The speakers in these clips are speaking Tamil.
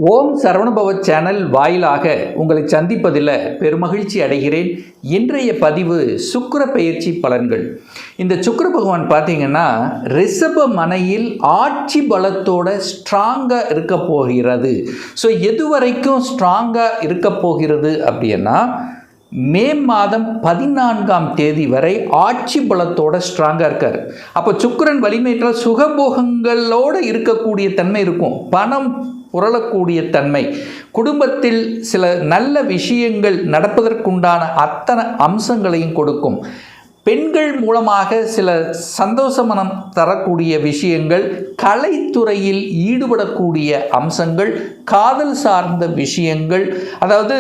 ஓம் சரவணபவ சேனல் வாயிலாக உங்களை சந்திப்பதில் பெருமகிழ்ச்சி அடைகிறேன். இன்றைய பதிவு சுக்கிர பெயர்ச்சி பலன்கள். இந்த சுக்கிர பகவான் பார்த்தீங்கன்னா ரிஷப மனையில் ஆட்சி பலத்தோட ஸ்ட்ராங்காக இருக்க போகிறது. ஸோ எது வரைக்கும் ஸ்ட்ராங்காக இருக்க போகிறது அப்படின்னா மே மாதம் 14ஆம் தேதி வரை ஆட்சி பலத்தோட ஸ்ட்ராங்காக இருக்கார். அப்போ சுக்கிரன் வலிமையிட்டால் சுகபோகங்களோடு இருக்கக்கூடிய தன்மை இருக்கும். பணம் புரளக்கூடிய தன்மை, குடும்பத்தில் சில நல்ல விஷயங்கள் நடப்பதற்குண்டான அத்தனை அம்சங்களையும் கொடுக்கும். பெண்கள் மூலமாக சில சந்தோஷமனம் தரக்கூடிய விஷயங்கள், கலைத்துறையில் ஈடுபடக்கூடிய அம்சங்கள், காதல் சார்ந்த விஷயங்கள், அதாவது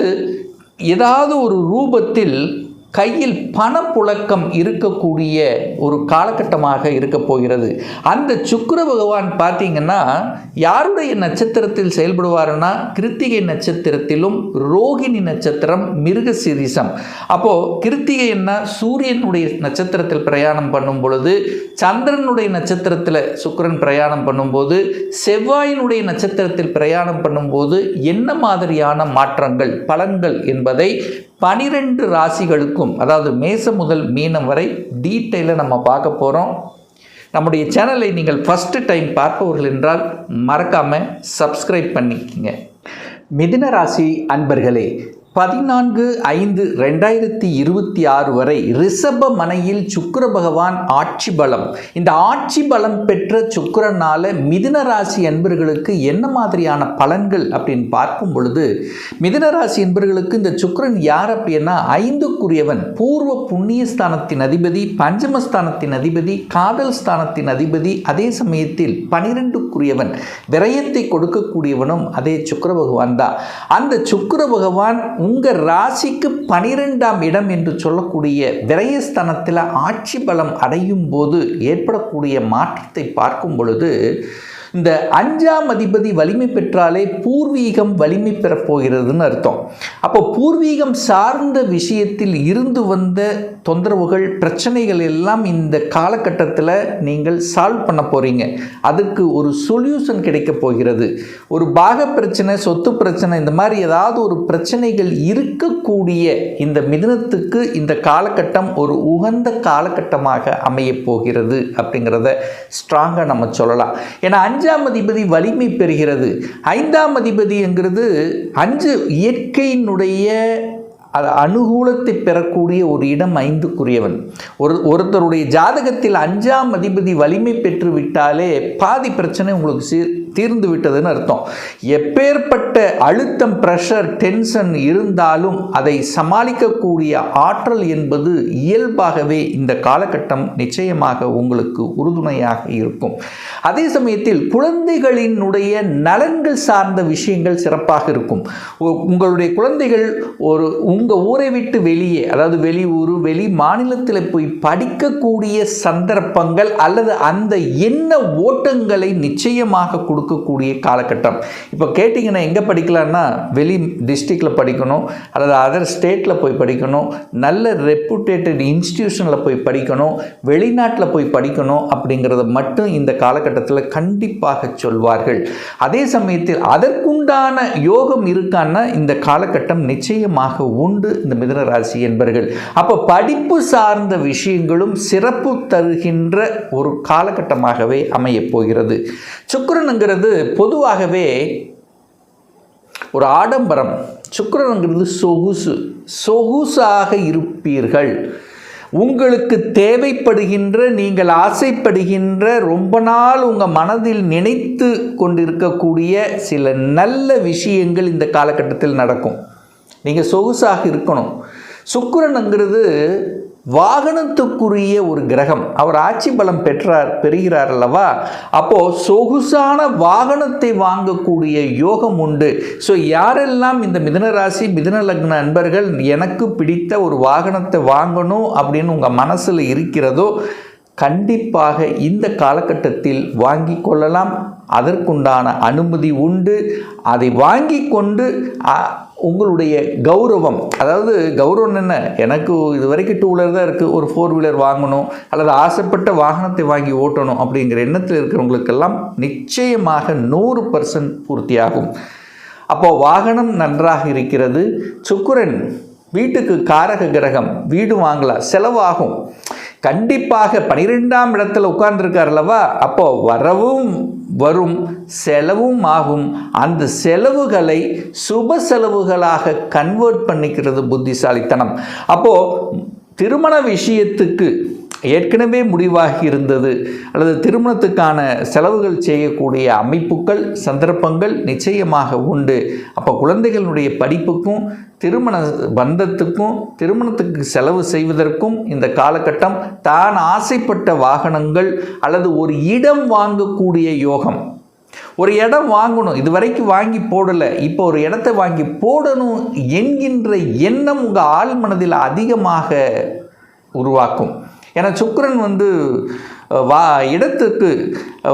ஏதாவது ஒரு ரூபத்தில் கையில் பணப்புழக்கம் இருக்கக்கூடிய ஒரு காலகட்டமாக இருக்க போகிறது. அந்த சுக்கிர பகவான் பார்த்தீங்கன்னா யாருடைய நட்சத்திரத்தில் செயல்படுவார்னா கிருத்திகை நட்சத்திரத்திலும் ரோகிணி நட்சத்திரம் மிருகசீரிஷம். அப்போது கிருத்திகை என்ன சூரியனுடைய நட்சத்திரத்தில் பிரயாணம் பண்ணும் பொழுது, சந்திரனுடைய நட்சத்திரத்தில் சுக்கிரன் பிரயாணம் பண்ணும்போது, செவ்வாயினுடைய நட்சத்திரத்தில் பிரயாணம் பண்ணும்போது என்ன மாதிரியான மாற்றங்கள் பலன்கள் என்பதை 12 ராசிகளுக்கும், அதாவது மேசம் முதல் மீனம் வரை டீட்டெயிலாக நம்ம பார்க்க போகிறோம். நம்முடைய சேனலை நீங்கள் ஃபஸ்ட்டு டைம் பார்ப்பவர்கள் என்றால் மறக்காமல் சப்ஸ்கிரைப் பண்ணிக்கங்க. மிதுன ராசி அன்பர்களே, 14/5/2026 வரை ரிஷப மனையில் சுக்கிர பகவான் ஆட்சி பலம். இந்த ஆட்சி பலம் பெற்ற சுக்கிரனால மிதுன ராசி அன்பர்களுக்கு என்ன மாதிரியான பலன்கள் அப்படின்னு பார்க்கும் பொழுது, மிதுன ராசி அன்பர்களுக்கு இந்த சுக்கிரன் யார் அப்படின்னா 5க்குரியவன், பூர்வ புண்ணியஸ்தானத்தின் அதிபதி, பஞ்சமஸ்தானத்தின் அதிபதி, காதல் ஸ்தானத்தின் அதிபதி, அதே சமயத்தில் 12க்குரியவன், விரயத்தை கொடுக்கக்கூடியவனும் அதே சுக்கிர பகவான் தான். அந்த சுக்கிர பகவான் உங்கள் ராசிக்கு 12ஆம் இடம் என்று சொல்லக்கூடிய விரயஸ்தானத்தில் ஆட்சி பலம் அடையும் போது ஏற்படக்கூடிய மாற்றத்தை பார்க்கும் பொழுது, இந்த 5ஆம் அதிபதி வலிமை பெற்றாலே பூர்வீகம் வலிமை பெறப் போகிறதுன்னு அர்த்தம். அப்போ பூர்வீகம் சார்ந்த விஷயத்தில் இருந்து வந்த தொந்தரவுகள், பிரச்சனைகள் எல்லாம் இந்த காலகட்டத்தில் நீங்கள் சால்வ் பண்ண போகிறீங்க. அதுக்கு ஒரு சொல்யூஷன் கிடைக்க போகிறது. ஒரு பாக பிரச்சனை, சொத்து பிரச்சனை, இந்த மாதிரி ஏதாவது ஒரு பிரச்சனைகள் இருக்கக்கூடிய இந்த மிதுனத்துக்கு இந்த காலகட்டம் ஒரு உகந்த காலகட்டமாக அமைய போகிறது அப்படிங்கிறத ஸ்ட்ராங்காக நம்ம சொல்லலாம். ஏன்னா 5ஆம் அதிபதி வலிமை பெறுகிறது. 5ஆம் அதிபதிங்கிறது 5 இயற்கையினுடைய அனுகூலத்தை பெறக்கூடிய ஒரு இடம் 5க்குரியவன். ஒருத்தருடைய ஜாதகத்தில் 5ஆம் அதிபதி வலிமை பெற்று விட்டாலே பாதி பிரச்சனை உங்களுக்கு தீர்ந்து விட்டதுன்னு அர்த்தம். எப்பேற்பட்ட அழுத்தம், ப்ரெஷர், டென்ஷன் இருந்தாலும் அதை சமாளிக்கக்கூடிய ஆற்றல் என்பது இயல்பாகவே இந்த காலகட்டம் நிச்சயமாக உங்களுக்கு உறுதுணையாக இருக்கும். அதே சமயத்தில் குழந்தைகளினுடைய நலன்கள் சார்ந்த விஷயங்கள் சிறப்பாக இருக்கும். உங்களுடைய குழந்தைகள் உங்கள் ஊரை விட்டு வெளியே, அதாவது வெளியூர், வெளி மாநிலத்தில் போய் படிக்கக்கூடிய சந்தர்ப்பங்கள் அல்லது அந்த எண்ண ஓட்டங்களை நிச்சயமாக கொடுக்கக்கூடிய காலகட்டம். இப்போ கேட்டிங்கன்னா எங்கே படிக்கலான்னா வெளி டிஸ்ட்ரிக்டில் படிக்கணும், அல்லது அதர் ஸ்டேட்டில் போய் படிக்கணும், நல்ல ரெப்யூட்டேட்டட் இன்ஸ்டிடியூஷனில் போய் படிக்கணும், வெளிநாட்டில் போய் படிக்கணும் அப்படிங்கிறத மட்டும் இந்த காலகட்டத்தில் கண்டிப்பாக சொல்வார்கள். அதே சமயத்தில் அதற்குண்டான யோகம் இருக்கான்னா இந்த காலகட்டம் நிச்சயமாக உண்டு இந்த மிதுன ராசி என்பர்கள். அப்போ படிப்பு சார்ந்த விஷயங்களும் சிறப்பு தருகின்ற ஒரு காலகட்டமாகவே அமைய போகிறது. சுக்கிரனுங்கிறது பொதுவாகவே ஒரு ஆடம்பரம். சுக்கிரனுங்கிறது சொகுசாக இருப்பீர்கள். உங்களுக்கு தேவைப்படுகின்ற, நீங்கள் ஆசைப்படுகின்ற, ரொம்ப நாள் உங்கள் மனதில் நினைத்து கொண்டிருக்கக்கூடிய சில நல்ல விஷயங்கள் இந்த காலகட்டத்தில் நடக்கும். நீங்கள் சொகுசாக இருக்கணும். சுக்கிரனுங்கிறது வாகனத்துக்குரிய ஒரு கிரகம். அவர் ஆட்சி பலம் பெறுகிறார் அல்லவா? அப்போது சொகுசான வாகனத்தை வாங்கக்கூடிய யோகம் உண்டு. ஸோ யாரெல்லாம் இந்த மிதுன ராசி, மிதுன லக்ன அன்பர்கள் எனக்கு பிடித்த ஒரு வாகனத்தை வாங்கணும் அப்படின்னு உங்கள் மனசில் இருக்கிறதோ கண்டிப்பாக இந்த காலகட்டத்தில் வாங்கி கொள்ளலாம். அதற்குண்டான அனுமதி உண்டு. அதை வாங்கி கொண்டு உங்களுடைய கௌரவம், அதாவது கௌரவம் என்ன, எனக்கு இது வரைக்கும் 2 வீலர் தான் இருக்குது, ஒரு 4 வீலர் வாங்கணும் அல்லது ஆசைப்பட்ட வாகனத்தை வாங்கி ஓட்டணும் அப்படிங்கிற எண்ணத்தில் இருக்கிறவங்களுக்கெல்லாம் நிச்சயமாக 100% பூர்த்தியாகும். அப்போது வாகனம் நன்றாக இருக்கிறது. சுக்கிரன் வீட்டுக்கு காரக கிரகம், வீடு வாங்கலாம், செலவாகும். கண்டிப்பாக 12ஆம் இடத்துல உட்கார்ந்துருக்கார் அல்லவா, அப்போ வரவும் வரும், செலவும் ஆகும். அந்த செலவுகளை சுப செலவுகளாக கன்வெர்ட் பண்ணிக்கிறது புத்திசாலித்தனம். அப்போ திருமண விஷயத்துக்கு ஏற்கனவே முடிவாகி இருந்தது அல்லது திருமணத்துக்கான செலவுகள் செய்யக்கூடிய அமைப்புகள், சந்தர்ப்பங்கள் நிச்சயமாக உண்டு. அப்போ குழந்தைகளுடைய படிப்புக்கும் திருமண பந்தத்துக்கும் திருமணத்துக்கு செலவு செய்வதற்கும் இந்த காலகட்டம், தான் ஆசைப்பட்ட வாகனங்கள் அல்லது ஒரு இடம் வாங்கக்கூடிய யோகம். ஒரு இடம் வாங்கணும், இது வரைக்கும் வாங்கி போடலை, இப்போ ஒரு இடத்தை வாங்கி போடணும் என்கின்ற எண்ணம் உங்கள் ஆள் மனதில் அதிகமாக உருவாக்கும். ஏன்னா சுக்கிரன் இடத்துக்கு,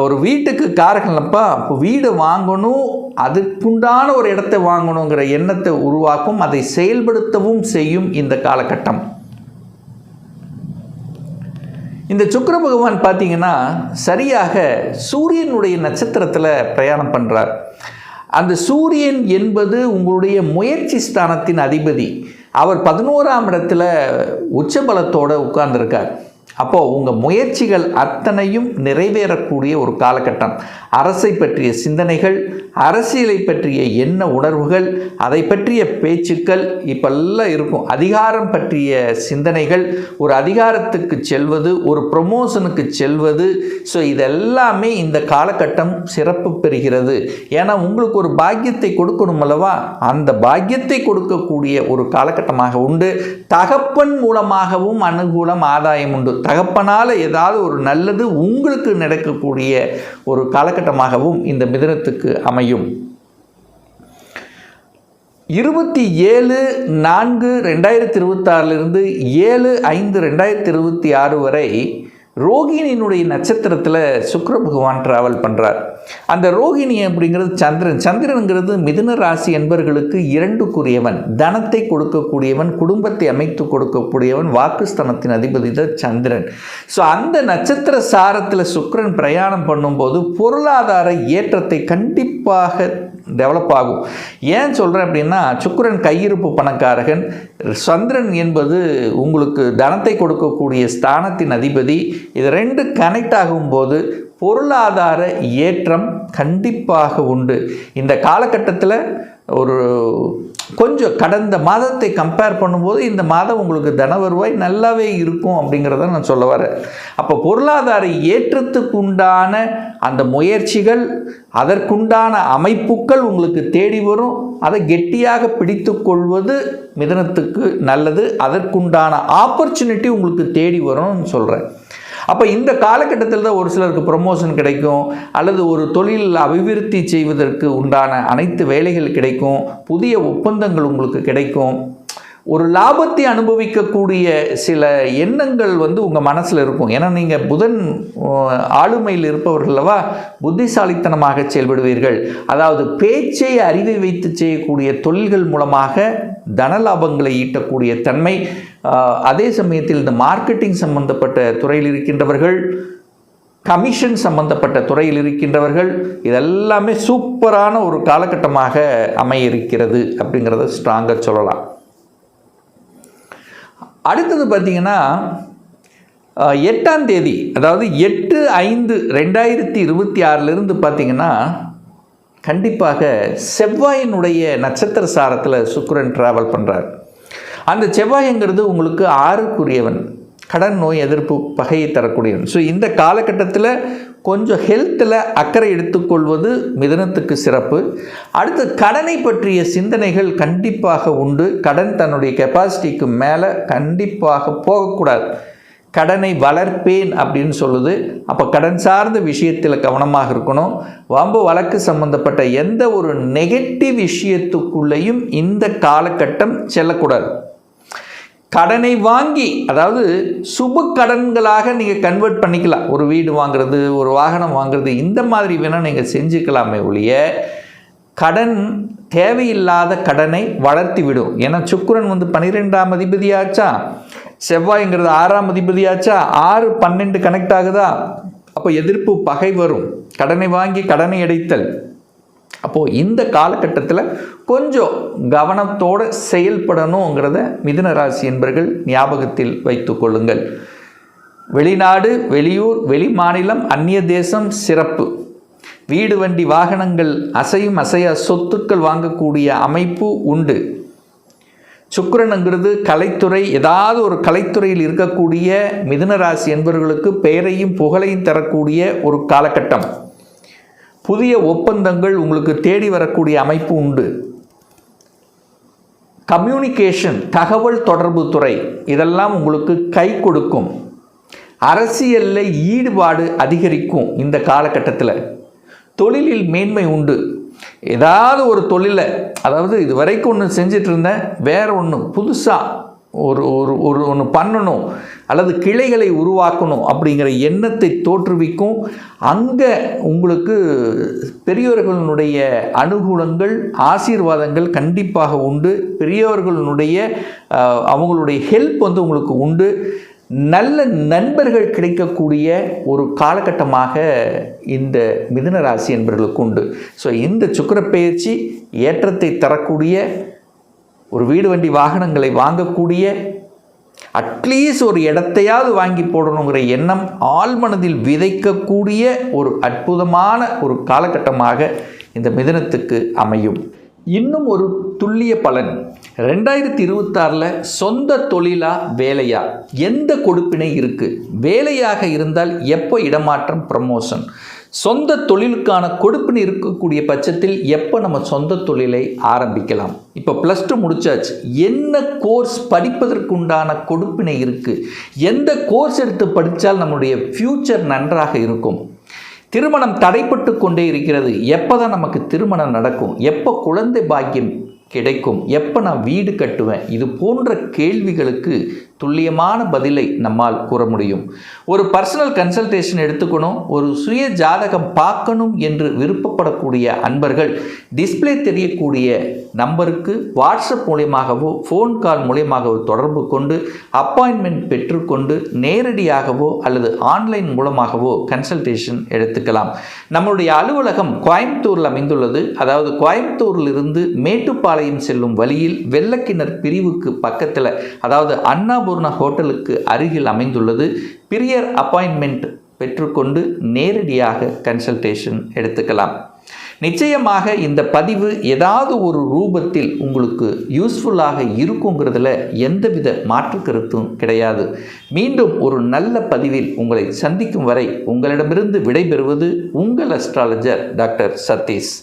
ஒரு வீட்டுக்கு காரகம்ப்பா, இப்போ வீடு வாங்கணும், அதுக்குண்டான ஒரு இடத்தை வாங்கணுங்கிற எண்ணத்தை உருவாக்கும், அதை செயல்படுத்தவும் செய்யும் இந்த காலகட்டம். இந்த சுக்கிர பகவான் பார்த்தீங்கன்னா சரியாக சூரியனுடைய நட்சத்திரத்தில் பிரயாணம் பண்ணுறார். அந்த சூரியன் என்பது உங்களுடைய முயற்சி ஸ்தானத்தின் அதிபதி. அவர் 11ஆம் இடத்துல உச்சபலத்தோடு உட்கார்ந்துருக்கார். அப்போது உங்கள் முயற்சிகள் அத்தனையும் நிறைவேறக்கூடிய ஒரு காலகட்டம். அரசை பற்றிய சிந்தனைகள், அரசியலை பற்றிய எண்ண உணர்வுகள், அதை பற்றிய பேச்சுக்கள் இப்பெல்லாம் இருக்கும். அதிகாரம் பற்றிய சிந்தனைகள், ஒரு அதிகாரத்துக்கு செல்வது, ஒரு ப்ரொமோஷனுக்கு செல்வது. ஸோ இதெல்லாமே இந்த காலகட்டம் சிறப்பு பெறுகிறது. ஏன்னா உங்களுக்கு ஒரு பாக்கியத்தை கொடுக்கணும் அல்லவா, அந்த பாக்கியத்தை கொடுக்கக்கூடிய ஒரு காலகட்டமாக உண்டு. தகப்பன் மூலமாகவும் அனுகூலம், ஆதாயம் உண்டு. தகப்பனால் ஏதாவது ஒரு நல்லது உங்களுக்கு நடக்கக்கூடிய ஒரு காலகட்டமாகவும் இந்த மிதுனத்துக்கு அமையும். 27/4/2026 7/5/2026 வரை ரோகிணியினுடைய நட்சத்திரத்தில் சுக்கிர பகவான் டிராவல் பண்ணுறார். அந்த ரோகிணி அப்படிங்கிறது சந்திரனுங்கிறது மிதுன ராசி என்பர்களுக்கு 2க்குரியவன், தனத்தை கொடுக்கக்கூடியவன், குடும்பத்தை அமைத்து கொடுக்கக்கூடியவன், வாக்குஸ்தானத்தின் அதிபதி தான் சந்திரன். ஸோ அந்த நட்சத்திர சாரத்தில் சுக்கிரன் பிரயாணம் பண்ணும்போது பொருளாதார ஏற்றத்தை கண்டிப்பாக டெவலப் ஆகும். ஏன் சொல்கிறேன் அப்படின்னா, சுக்கிரன் கையிருப்பு பணக்காரகன், சந்திரன் என்பது உங்களுக்கு தனத்தை கொடுக்கக்கூடிய ஸ்தானத்தின் அதிபதி. இது 2 கனெக்ட் ஆகும்போது பொருளாதார ஏற்றம் கண்டிப்பாக உண்டு. இந்த காலகட்டத்தில் ஒரு கொஞ்சம் கடந்த மாதத்தை கம்பேர் பண்ணும்போது இந்த மாதம் உங்களுக்கு தன வருவாய் நல்லாவே இருக்கும் அப்படிங்கிறத நான் சொல்ல வரேன். அப்போ பொருளாதார ஏற்றத்துக்கு உண்டான அந்த முயற்சிகள், அதற்குண்டான அமைப்புகள் உங்களுக்கு தேடி வரும். அதை கெட்டியாக பிடித்து கொள்வது மிதுனத்துக்கு நல்லது. அதற்குண்டான ஆப்பர்ச்சுனிட்டி உங்களுக்கு தேடி வரும்னு சொல்கிறேன். அப்போ இந்த காலகட்டத்தில் தான் ஒரு சிலருக்கு ப்ரொமோஷன் கிடைக்கும், அல்லது ஒரு தொழில் அபிவிருத்தி செய்வதற்கு உண்டான அனைத்து வேலைகள் கிடைக்கும், புதிய ஒப்பந்தங்கள் உங்களுக்கு கிடைக்கும். ஒரு லாபத்தை அனுபவிக்கக்கூடிய சில எண்ணங்கள் உங்கள் மனசில் இருக்கும். ஏன்னா நீங்கள் புதன் ஆளுமையில் இருப்பவர்களவா, புத்திசாலித்தனமாக செயல்படுவீர்கள். அதாவது பேச்சை அறிவை வைத்து செய்யக்கூடிய தொழில்கள் மூலமாக தனலாபங்களை ஈட்டக்கூடிய தன்மை. அதே சமயத்தில் இந்த மார்க்கெட்டிங் சம்பந்தப்பட்ட துறையில் இருக்கின்றவர்கள், கமிஷன் சம்பந்தப்பட்ட துறையில் இருக்கின்றவர்கள், இதெல்லாமே சூப்பரான ஒரு காலகட்டமாக அமைய இருக்கிறது அப்படிங்கிறத ஸ்ட்ராங்காக சொல்லலாம். அடுத்தது பார்த்திங்கன்னா 8ஆம் தேதி, அதாவது 8/5/2026 பார்த்திங்கன்னா கண்டிப்பாக செவ்வாயினுடைய நட்சத்திர சாரத்தில் சுக்கிரன் டிராவல் பண்ணுறார். அந்த செவ்வாய்ங்கிறது உங்களுக்கு 6க்குரியவன், கடன் நோய் எதிர்ப்பு பகையை தரக்கூடியவன். ஸோ இந்த காலகட்டத்தில் கொஞ்சம் ஹெல்த்தில் அக்கறை எடுத்துக்கொள்வது மிதுனத்துக்கு சிறப்பு. அடுத்து கடனை பற்றிய சிந்தனைகள் கண்டிப்பாக உண்டு. கடன் தன்னுடைய கெப்பாசிட்டிக்கு மேலே கண்டிப்பாக போகக்கூடாது. கடனை வளர்ப்பேன் அப்படின்னு சொல்லுது. அப்போ கடன் சார்ந்த விஷயத்தில் கவனமாக இருக்கணும். வம்பு வழக்கு சம்பந்தப்பட்ட எந்த ஒரு நெகட்டிவ் விஷயத்துக்குள்ளேயும் இந்த காலகட்டம் செல்லக்கூடாது. கடனை வாங்கி, அதாவது சுப கடன்களாக நீங்கள் கன்வெர்ட் பண்ணிக்கலாம். ஒரு வீடு வாங்குறது, ஒரு வாகனம் வாங்குறது, இந்த மாதிரி வேணால் நீங்கள் செஞ்சுக்கலாமே ஒழிய கடன், தேவையில்லாத கடனை வளர்த்தி விடும். ஏன்னா சுக்கிரன் 12ஆம் அதிபதியாச்சா, செவ்வாய்ங்கிறது 6ஆம் அதிபதியாச்சா, 6-12 கனெக்ட் ஆகுதா. அப்போ எதிர்ப்பு பகை வரும். கடனை வாங்கி கடனை அடைத்தல், அப்போது இந்த காலகட்டத்தில் கொஞ்சம் கவனத்தோடு செயல்படணுங்கிறத மிதுன ராசி என்பர்கள் ஞாபகத்தில் வைத்து கொள்ளுங்கள். வெளிநாடு, வெளியூர், வெளிமாநிலம், அந்நிய தேசம் சிறப்பு. வீடு, வண்டி, வாகனங்கள், அசையும் அசையா சொத்துக்கள் வாங்கக்கூடிய அமைப்பு உண்டு. சுக்கிரனுங்கிறது கலைத்துறை, ஏதாவது ஒரு கலைத்துறையில் இருக்கக்கூடிய மிதுன ராசி என்பவர்களுக்கு பெயரையும் புகழையும் தரக்கூடிய ஒரு காலகட்டம். புதிய ஒப்பந்தங்கள் உங்களுக்கு தேடி வரக்கூடிய அமைப்பு உண்டு. கம்யூனிகேஷன், தகவல் தொடர்பு துறை, இதெல்லாம் உங்களுக்கு கை கொடுக்கும். அரசியலில் ஈடுபாடு அதிகரிக்கும். இந்த காலகட்டத்தில் தொழிலில் மேன்மை உண்டு. ஏதாவது ஒரு தொழிலை, அதாவது இது வரைக்கும் ஒன்று செஞ்சிட்டு இருந்தேன், வேறு ஒன்று புதுசாக ஒன்று பண்ணணும் அல்லது கிளைகளை உருவாக்கணும் அப்படிங்கிற எண்ணத்தை தோற்றுவிக்கும். அங்கே உங்களுக்கு பெரியவர்களுடைய அனுகூலங்கள், ஆசீர்வாதங்கள் கண்டிப்பாக உண்டு. பெரியவர்களுடைய அவங்களுடைய ஹெல்ப் உங்களுக்கு உண்டு. நல்ல நண்பர்கள் கிடைக்கக்கூடிய ஒரு காலகட்டமாக இந்த மிதுன ராசி என்பவர்களுக்கு உண்டு. ஸோ இந்த சுக்கிர பெயர்ச்சி ஏற்றத்தை தரக்கூடிய, ஒரு வீடு, வண்டி, வாகனங்களை வாங்கக்கூடிய, அட்லீஸ்ட் ஒரு இடத்தையாவது வாங்கி போடணுங்கிற எண்ணம் ஆழ்மனதில் விதைக்கக்கூடிய ஒரு அற்புதமான ஒரு காலகட்டமாக இந்த மிதுனத்துக்கு அமையும். இன்னும் ஒரு துல்லிய பலன், 2026 சொந்த தொழிலா வேலையா, எந்த கொடுப்பினை இருக்குது? வேலையாக இருந்தால் எப்போ இடமாற்றம், ப்ரமோஷன்? சொந்த தொழிலுக்கான கொடுப்பினை இருக்கக்கூடிய பட்சத்தில் எப்போ நம்ம சொந்த தொழிலை ஆரம்பிக்கலாம்? இப்போ +2 முடிச்சாச்சு, என்ன கோர்ஸ் படிப்பதற்குண்டான கொடுப்பினை இருக்குது? எந்த கோர்ஸ் எடுத்து படித்தால் நம்முடைய ஃப்யூச்சர் நன்றாக இருக்கும்? திருமணம் தடைப்பட்டு கொண்டே இருக்கிறது, எப்போ தான் நமக்கு திருமணம் நடக்கும்? எப்போ குழந்தை பாக்கியம் கிடைக்கும்? எப்போ நான் வீடு கட்டுவேன்? இது போன்ற கேள்விகளுக்கு துல்லியமான பதிலை நம்மால் கூற முடியும். ஒரு பர்சனல் கன்சல்டேஷன் எடுத்துக்கணும், ஒரு சுய ஜாதகம் பார்க்கணும் என்று விருப்பப்படக்கூடிய அன்பர்கள் டிஸ்பிளே தெரியக்கூடிய நம்பருக்கு வாட்ஸ்அப் மூலியமாகவோ ஃபோன் கால் மூலியமாகவோ தொடர்பு கொண்டு அப்பாயின்மெண்ட் பெற்றுக்கொண்டு நேரடியாகவோ அல்லது ஆன்லைன் மூலமாகவோ கன்சல்டேஷன் எடுத்துக்கலாம். நம்மளுடைய அலுவலகம் கோயம்புத்தூரில் அமைந்துள்ளது. அதாவது கோயம்புத்தூரிலிருந்து மேட்டுப்பாளையம் செல்லும் வழியில் வெள்ளக்கிணர் பிரிவுக்கு பக்கத்தில், அதாவது அண்ணாபூர்ணா ஹோட்டலுக்கு அருகில் அமைந்துள்ளது. பிரியர் அப்பாயின்மெண்ட் பெற்றுக்கொண்டு நேரடியாக கன்சல்டேஷன் எடுத்துக்கலாம். நிச்சயமாக இந்த பதிவு ஏதாவது ஒரு ரூபத்தில் உங்களுக்கு யூஸ்ஃபுல்லாக இருக்குங்கிறதுல எந்தவித மாற்று கருத்தும் கிடையாது. மீண்டும் ஒரு நல்ல பதிவில் உங்களை சந்திக்கும் வரை உங்களிடமிருந்து விடைபெறுவது உங்கள் அஸ்ட்ராலஜர் டாக்டர் சதீஷ்.